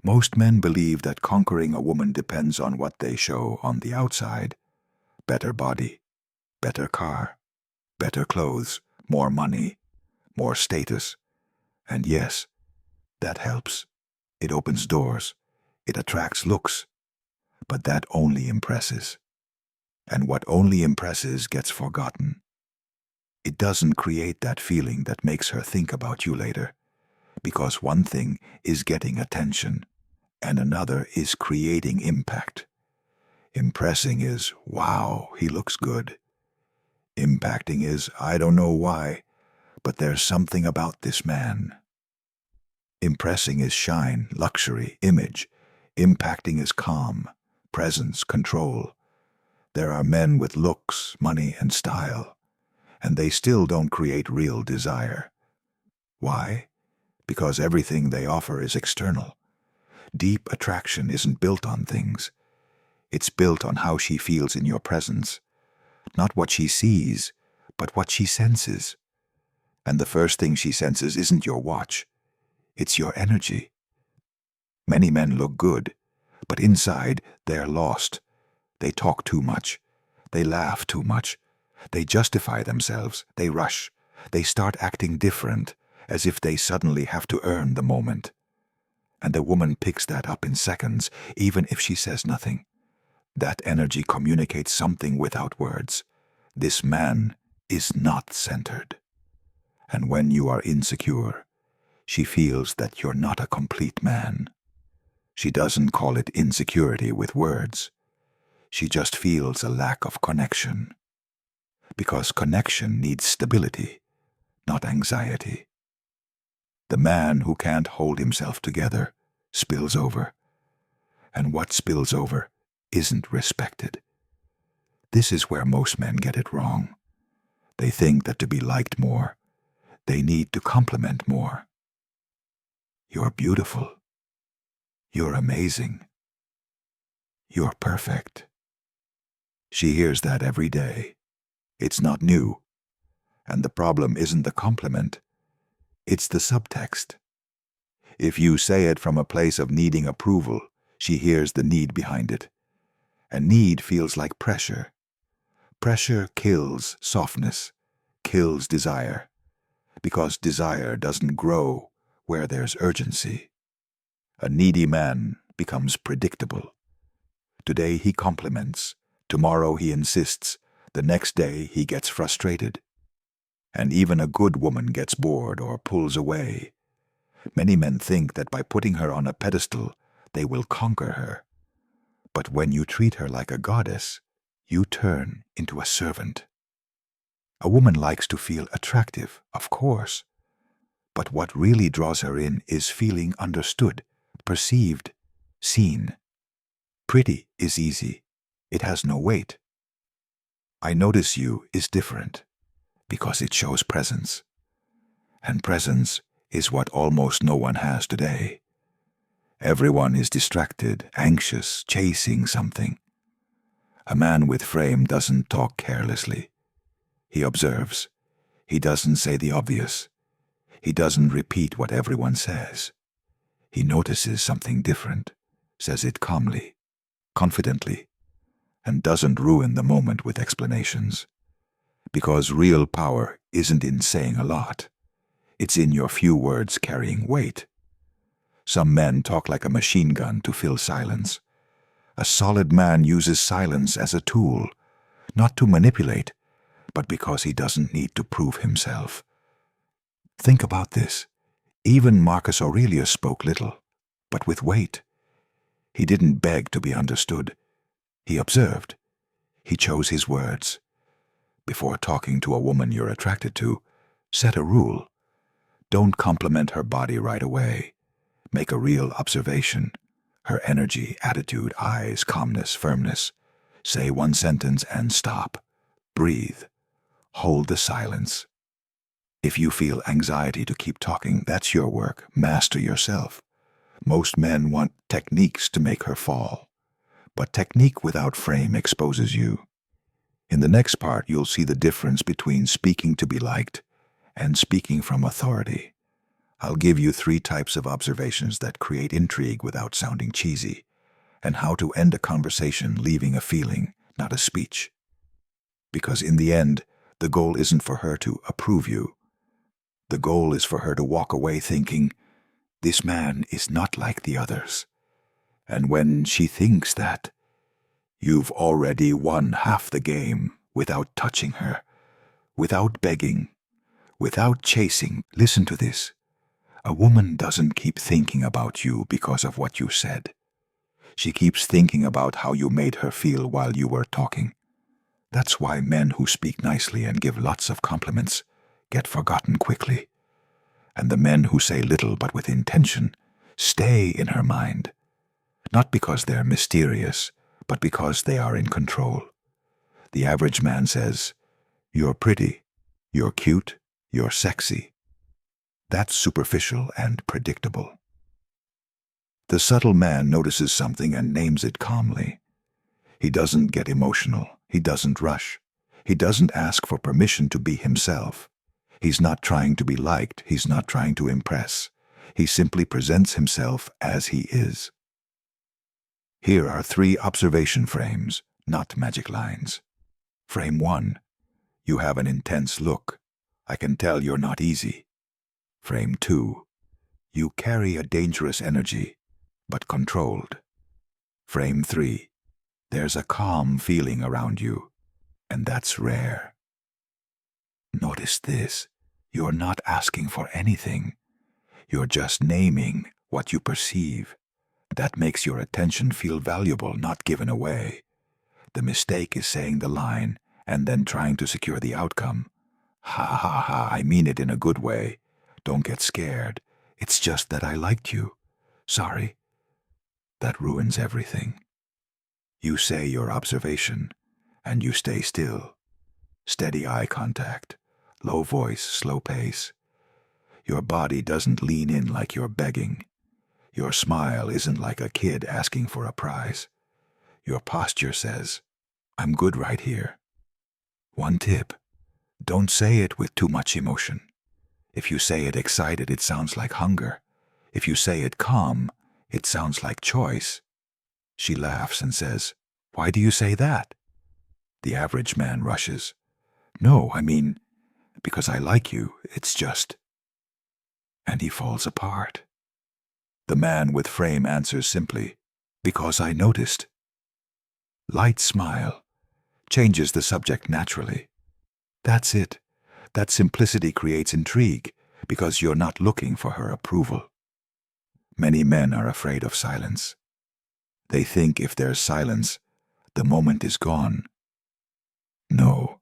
Most men believe that conquering a woman depends on what they show on the outside. Better body, better car, better clothes, more money, more status. And yes, that helps. It opens doors. It attracts looks. But that only impresses. And what only impresses gets forgotten. It doesn't create that feeling that makes her think about you later. Because one thing is getting attention, and another is creating impact. Impressing is, wow, he looks good. Impacting is, I don't know why, but there's something about this man. Impressing is shine, luxury, image. Impacting is calm, presence, control. There are men with looks, money, and style, and they still don't create real desire. Why? Because everything they offer is external. Deep attraction isn't built on things. It's built on how she feels in your presence. Not what she sees, but what she senses. And the first thing she senses isn't your watch. It's your energy. Many men look good, but inside they're lost. They talk too much. They laugh too much. They justify themselves. They rush. They start acting different, as if they suddenly have to earn the moment. And the woman picks that up in seconds, even if she says nothing. That energy communicates something without words. This man is not centered. And when you are insecure, she feels that you're not a complete man. She doesn't call it insecurity with words. She just feels a lack of connection. Because connection needs stability, not anxiety. The man who can't hold himself together spills over. And what spills over isn't respected. This is where most men get it wrong. They think that to be liked more, they need to compliment more. You're beautiful. You're amazing. You're perfect. She hears that every day. It's not new. And the problem isn't the compliment. It's the subtext. If you say it from a place of needing approval, she hears the need behind it. And need feels like pressure. Pressure kills softness, kills desire. Because desire doesn't grow where there's urgency. A needy man becomes predictable. Today he compliments, tomorrow he insists, the next day he gets frustrated. And even a good woman gets bored or pulls away. Many men think that by putting her on a pedestal, they will conquer her. But when you treat her like a goddess, you turn into a servant. A woman likes to feel attractive, of course. But what really draws her in is feeling understood, perceived, seen. Pretty is easy. It has no weight. I notice you is different, because it shows presence. And presence is what almost no one has today. Everyone is distracted, anxious, chasing something. A man with frame doesn't talk carelessly. He observes. He doesn't say the obvious. He doesn't repeat what everyone says. He notices something different, says it calmly, confidently, and doesn't ruin the moment with explanations. Because real power isn't in saying a lot. It's in your few words carrying weight. Some men talk like a machine gun to fill silence. A solid man uses silence as a tool, not to manipulate, but because he doesn't need to prove himself. Think about this. Even Marcus Aurelius spoke little, but with weight. He didn't beg to be understood. He observed. He chose his words. Before talking to a woman you're attracted to, set a rule. Don't compliment her body right away. Make a real observation. Her energy, attitude, eyes, calmness, firmness. Say one sentence and stop. Breathe. Hold the silence. If you feel anxiety to keep talking, that's your work. Master yourself. Most men want techniques to make her fall. But technique without frame exposes you. In the next part, you'll see the difference between speaking to be liked and speaking from authority. I'll give you 3 types of observations that create intrigue without sounding cheesy, and how to end a conversation leaving a feeling, not a speech. Because in the end, the goal isn't for her to approve you. The goal is for her to walk away thinking, this man is not like the others. And when she thinks that, you've already won half the game without touching her, without begging, without chasing. Listen to this. A woman doesn't keep thinking about you because of what you said. She keeps thinking about how you made her feel while you were talking. That's why men who speak nicely and give lots of compliments get forgotten quickly. And the men who say little but with intention stay in her mind. Not because they're mysterious, but because they are in control. The average man says, "You're pretty, you're cute, you're sexy." That's superficial and predictable. The subtle man notices something and names it calmly. He doesn't get emotional. He doesn't rush. He doesn't ask for permission to be himself. He's not trying to be liked. He's not trying to impress. He simply presents himself as he is. Here are 3 observation frames, not magic lines. Frame 1. You have an intense look. I can tell you're not easy. Frame 2. You carry a dangerous energy, but controlled. Frame 3. There's a calm feeling around you, and that's rare. Notice this. You're not asking for anything. You're just naming what you perceive. That makes your attention feel valuable, not given away. The mistake is saying the line and then trying to secure the outcome. Ha ha ha, I mean it in a good way. Don't get scared. It's just that I liked you. Sorry. That ruins everything. You say your observation, and you stay still. Steady eye contact, low voice, slow pace. Your body doesn't lean in like you're begging. Your smile isn't like a kid asking for a prize. Your posture says, I'm good right here. One tip, don't say it with too much emotion. If you say it excited, it sounds like hunger. If you say it calm, it sounds like choice. She laughs and says, why do you say that? The average man rushes. No, I mean, because I like you, it's just. And he falls apart. The man with frame answers simply, because I noticed. Light smile changes the subject naturally. That's it. That simplicity creates intrigue, because you're not looking for her approval. Many men are afraid of silence. They think if there's silence, the moment is gone. No,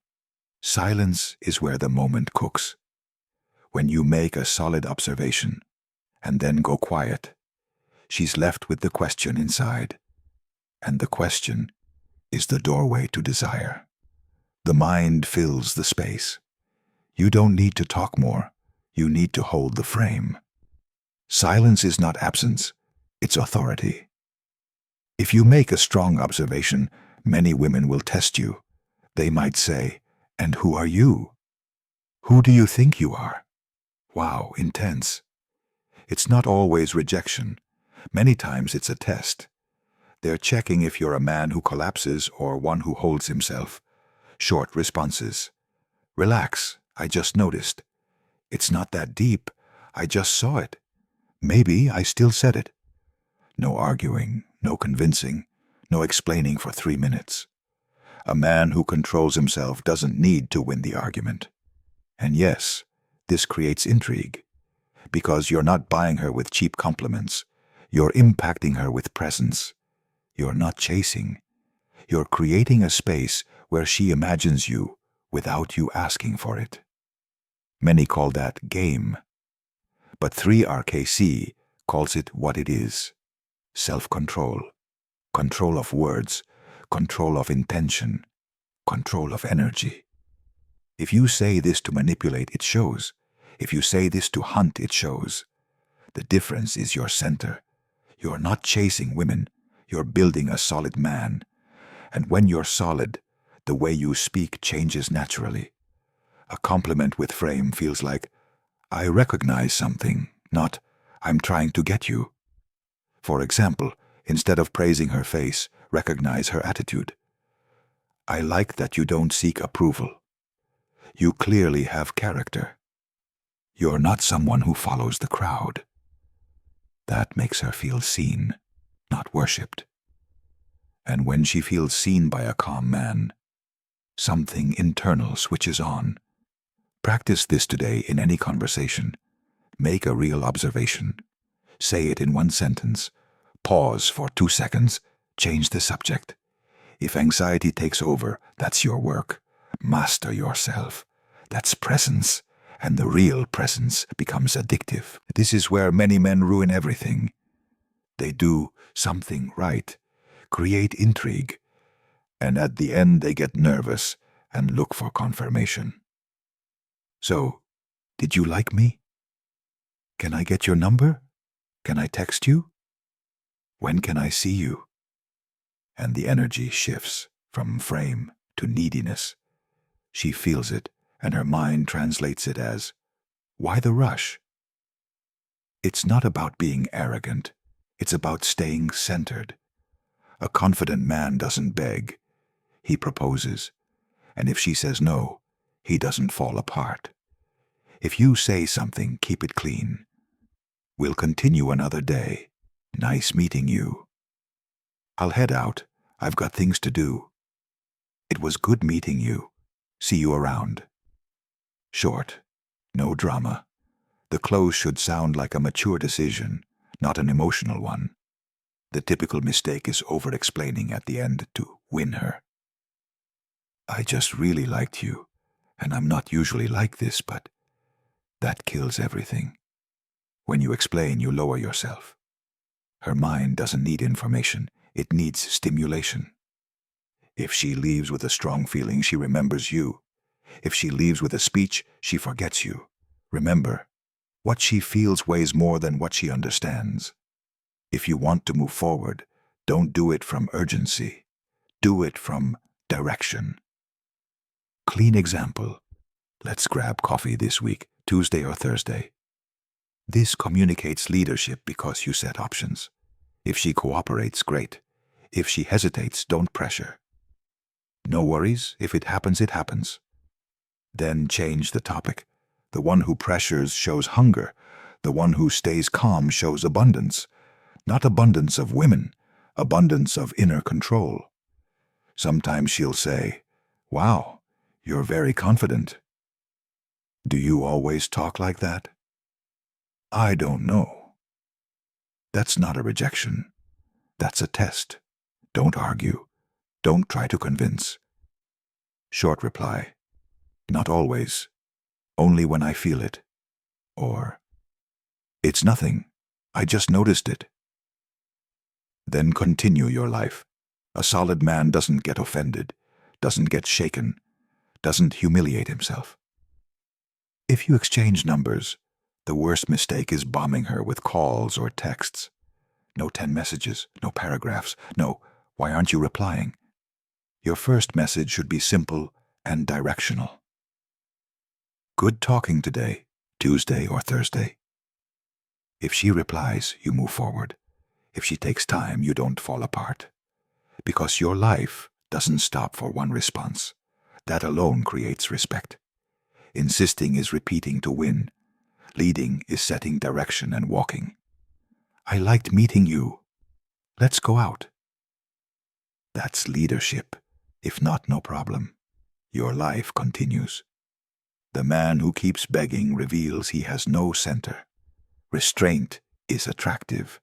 silence is where the moment cooks. When you make a solid observation, and then go quiet, she's left with the question inside. And the question is the doorway to desire. The mind fills the space. You don't need to talk more. You need to hold the frame. Silence is not absence, it's authority. If you make a strong observation, many women will test you. They might say, and who are you? Who do you think you are? Wow, intense. It's not always rejection. Many times it's a test. They're checking if you're a man who collapses or one who holds himself. Short responses. Relax, I just noticed. It's not that deep, I just saw it. Maybe I still said it. No arguing, no convincing, no explaining for 3 minutes. A man who controls himself doesn't need to win the argument. And yes, this creates intrigue. Because you're not buying her with cheap compliments. You're impacting her with presence. You're not chasing. You're creating a space where she imagines you without you asking for it. Many call that game. But 3RKC calls it what it is. Self-control. Control of words. Control of intention. Control of energy. If you say this to manipulate, it shows. If you say this to hunt, it shows. The difference is your center. You're not chasing women. You're building a solid man. And when you're solid, the way you speak changes naturally. A compliment with frame feels like, I recognize something, not "I'm trying to get you." For example, instead of praising her face, recognize her attitude. "I like that you don't seek approval. You clearly have character. You're not someone who follows the crowd." That makes her feel seen, not worshipped. And when she feels seen by a calm man, something internal switches on. Practice this today in any conversation. Make a real observation. Say it in one sentence. Pause for 2 seconds. Change the subject. If anxiety takes over, that's your work. Master yourself. That's presence, and the real presence becomes addictive. This is where many men ruin everything. They do something right, create intrigue, and at the end they get nervous and look for confirmation. So, did you like me? Can I get your number? Can I text you? When can I see you? And the energy shifts from frame to neediness. She feels it, and her mind translates it as, "Why the rush?" It's not about being arrogant. It's about staying centered. A confident man doesn't beg. He proposes. And if she says no, he doesn't fall apart. If you say something, keep it clean. "We'll continue another day. Nice meeting you. I'll head out. I've got things to do. It was good meeting you. See you around." Short. No drama. The close should sound like a mature decision, not an emotional one. The typical mistake is over-explaining at the end to win her. "I just really liked you, and I'm not usually like this, but..." That kills everything. When you explain, you lower yourself. Her mind doesn't need information, it needs stimulation. If she leaves with a strong feeling, she remembers you. If she leaves with a speech, she forgets you. Remember, what she feels weighs more than what she understands. If you want to move forward, don't do it from urgency. Do it from direction. Clean example. Let's grab coffee this week, Tuesday or Thursday. This communicates leadership because you set options. If she cooperates, great. If she hesitates, don't pressure. No worries, if it happens, it happens. Then change the topic. The one who pressures shows hunger. The one who stays calm shows abundance. Not abundance of women, abundance of inner control. Sometimes she'll say, "Wow, you're very confident." Do you always talk like that? I don't know. That's not a rejection. That's a test. Don't argue. Don't try to convince. Short reply. Not always. Only when I feel it. Or, "It's nothing. I just noticed it." Then continue your life. A solid man doesn't get offended, doesn't get shaken, doesn't humiliate himself. If you exchange numbers, the worst mistake is bombing her with calls or texts. No 10 messages, no paragraphs, no, "Why aren't you replying?" Your first message should be simple and directional. "Good talking today, Tuesday or Thursday." If she replies, you move forward. If she takes time, you don't fall apart. Because your life doesn't stop for one response. That alone creates respect. Insisting is repeating to win. Leading is setting direction and walking. "I liked meeting you. Let's go out." That's leadership. If not, no problem. Your life continues. The man who keeps begging reveals he has no center. Restraint is attractive.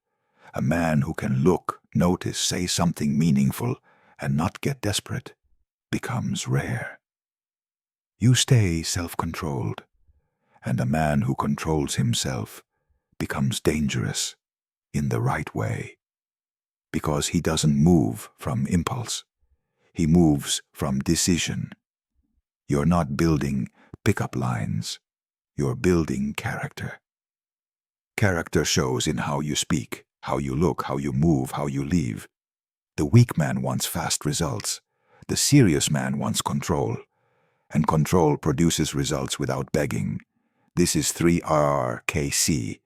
A man who can look, notice, say something meaningful, and not get desperate becomes rare. You stay self-controlled, and a man who controls himself becomes dangerous in the right way, because he doesn't move from impulse. He moves from decision. You're not building pickup lines. You're building character. Character shows in how you speak, how you look, how you move, how you leave. The weak man wants fast results. The serious man wants control. And control produces results without begging. This is 3RKC.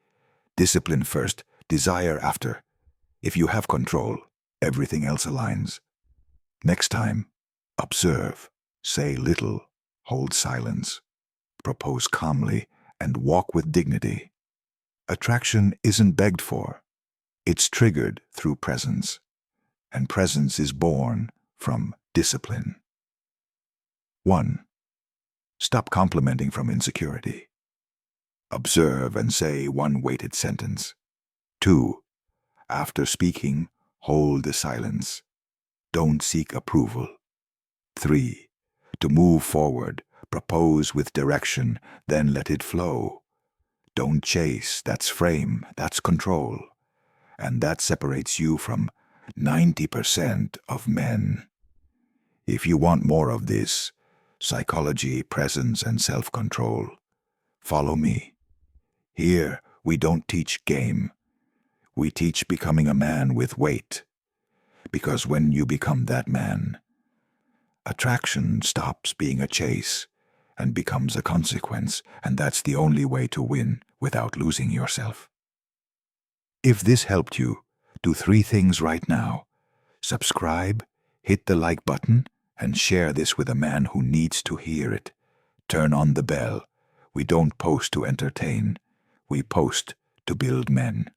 Discipline first, desire after. If you have control, everything else aligns. Next time, observe, say little, hold silence, propose calmly, and walk with dignity. Attraction isn't begged for. It's triggered through presence, and presence is born from discipline. 1. Stop complimenting from insecurity. Observe and say one weighted sentence. 2. After speaking, hold the silence. Don't seek approval. 3. To move forward, propose with direction, then let it flow. Don't chase, that's frame, that's control. And that separates you from 90% of men. If you want more of this, psychology, presence, and self-control, follow me. Here, we don't teach game. We teach becoming a man with weight. Because when you become that man, attraction stops being a chase and becomes a consequence, and that's the only way to win without losing yourself. If this helped you, do 3 things right now. Subscribe, hit the like button, and share this with a man who needs to hear it. Turn on the bell. We don't post to entertain. We post to build men.